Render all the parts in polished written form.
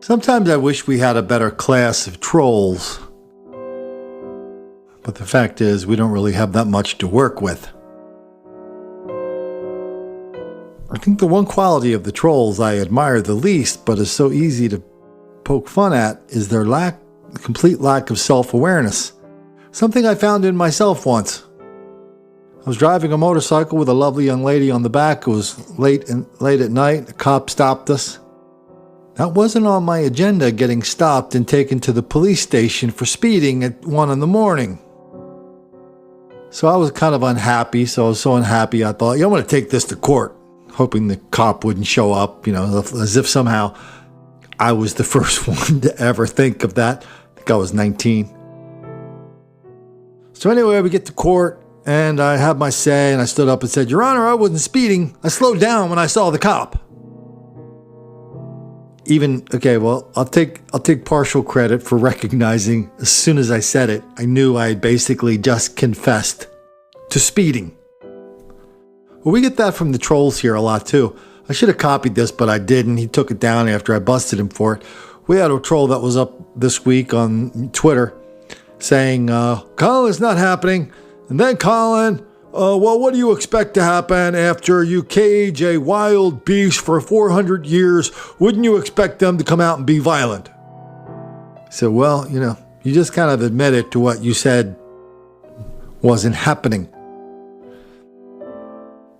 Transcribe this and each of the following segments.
Sometimes I wish we had a better class of trolls. But the fact is, we don't really have that much to work with. I think the one quality of the trolls I admire the least, but is so easy to poke fun at, is their complete lack of self-awareness. Something I found in myself once. I was driving a motorcycle with a lovely young lady on the back. It was late at night. A cop stopped us. That wasn't on my agenda, getting stopped and taken to the police station for speeding at 1 a.m. So I was kind of unhappy. So I was so unhappy, I thought, I'm going to take this to court, hoping the cop wouldn't show up, as if somehow I was the first one to ever think of that. I think I was 19. So anyway, we get to court, and I had my say, and I stood up and said, Your Honor, I wasn't speeding. I slowed down when I saw the cop. I'll take partial credit for recognizing as soon as I said it, I knew I had basically just confessed to speeding. Well, we get that from the trolls here a lot too. I should have copied this, but I didn't. He took it down after I busted him for it. We had a troll that was up this week on Twitter saying, Colin, it's not happening. And then Colin, what do you expect to happen after you cage a wild beast for 400 years? Wouldn't you expect them to come out and be violent? So, you just kind of admitted to what you said wasn't happening.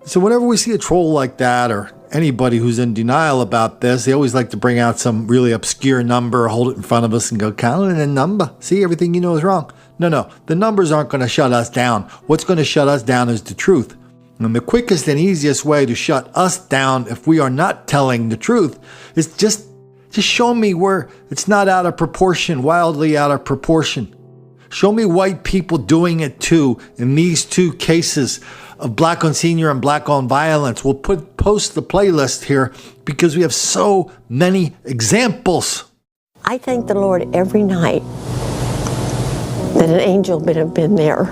So whenever we see a troll like that, or anybody who's in denial about this, they always like to bring out some really obscure number, hold it in front of us and go, Colin, a number. See, everything you know is wrong. No, the numbers aren't going to shut us down. What's going to shut us down is the truth. And the quickest and easiest way to shut us down if we are not telling the truth is just show me where it's not out of proportion, wildly out of proportion. Show me white people doing it too in these two cases of black on senior and black on violence. We'll post the playlist here because we have so many examples. I thank the Lord every night that an angel would have been there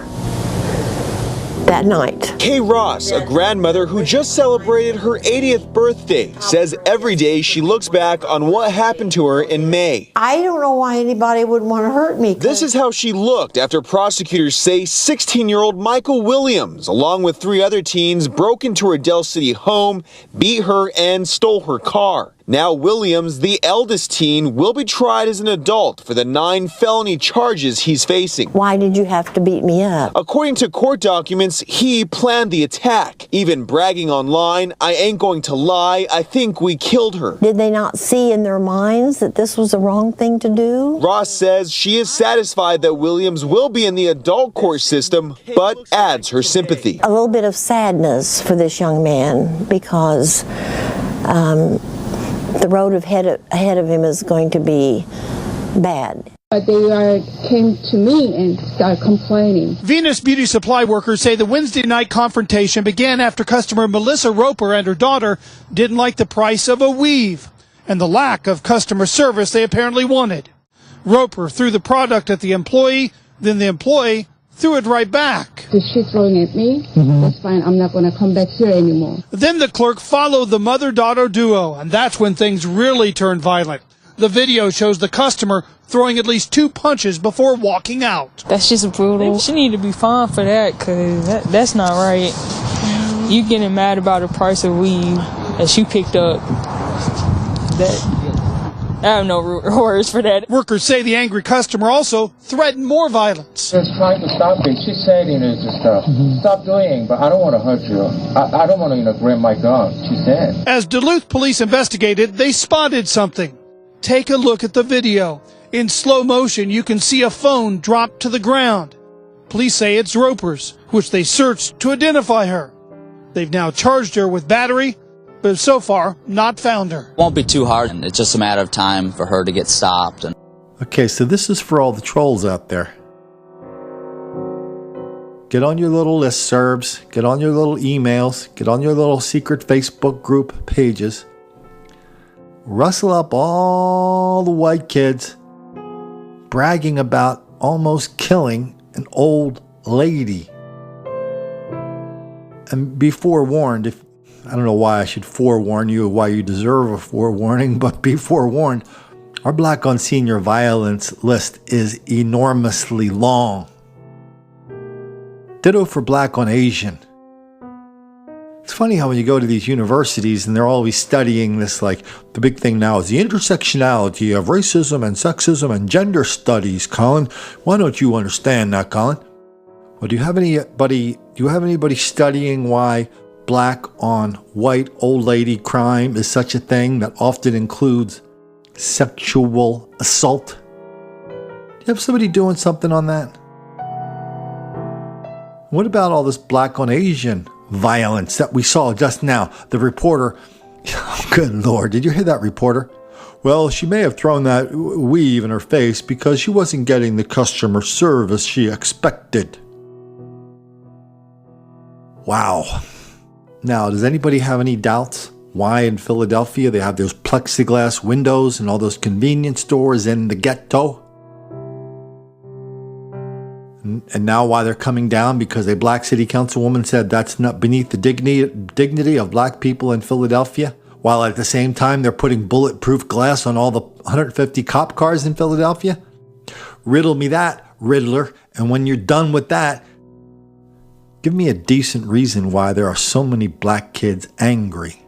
that night. Kay Ross, a grandmother who just celebrated her 80th birthday, says every day she looks back on what happened to her in May. I don't know why anybody would want to hurt me. This is how she looked after prosecutors say 16-year-old Michael Williams, along with 3 other teens, broke into her Del City home, beat her, and stole her car. Now Williams, the eldest teen, will be tried as an adult for the 9 felony charges he's facing. Why did you have to beat me up? According to court documents, he planned the attack, even bragging online, I ain't going to lie, I think we killed her. Did they not see in their minds that this was the wrong thing to do? Ross says she is satisfied that Williams will be in the adult court system, but adds her sympathy. A little bit of sadness for this young man because the road ahead of him is going to be bad. They came to me and started complaining. Venus Beauty Supply workers say the Wednesday night confrontation began after customer Melissa Roper and her daughter didn't like the price of a weave and the lack of customer service they apparently wanted. Roper threw the product at the employee, then the employee threw it right back. She's throwing at me. That's fine. I'm not going to come back here anymore. Then the clerk followed the mother-daughter duo, and that's when things really turned violent. The video shows the customer throwing at least 2 punches before walking out. That's just brutal. She need to be fined for that, because that's not right. You getting mad about the price of weed that she picked up. I have no words for that. Workers say the angry customer also threatened more violence. She was trying to stop me. She said, just stop doing, but I don't want to hurt you. I don't want to, grab my gun, she said. As Duluth police investigated, they spotted something. Take a look at the video. In slow motion, you can see a phone drop to the ground. Police say it's Roper's, which they searched to identify her. They've now charged her with battery, but so far not found her. Won't be too hard. It's just a matter of time for her to get stopped. Okay, so this is for all the trolls out there. Get on your little listservs, get on your little emails, get on your little secret Facebook group pages. Rustle up all the white kids bragging about almost killing an old lady. And be forewarned, I don't know why I should forewarn you or why you deserve a forewarning, but be forewarned. Our Black on Senior violence list is enormously long. Ditto for Black on Asian. It's funny how when you go to these universities and they're always studying this, like the big thing now is the intersectionality of racism and sexism and gender studies, Colin. Why don't you understand that, Colin? Well, do you have anybody studying why Black on white old lady crime is such a thing that often includes sexual assault? Do you have somebody doing something on that? What about all this Black on Asian violence that we saw just now? The reporter, good Lord, did you hear that reporter? Well, she may have thrown that weave in her face because she wasn't getting the customer service she expected. Wow. Now, does anybody have any doubts why in Philadelphia they have those plexiglass windows and all those convenience stores in the ghetto? And now why they're coming down? Because a black city councilwoman said that's not beneath the dignity of black people in Philadelphia, while at the same time they're putting bulletproof glass on all the 150 cop cars in Philadelphia? Riddle me that, Riddler. And when you're done with that, give me a decent reason why there are so many black kids angry.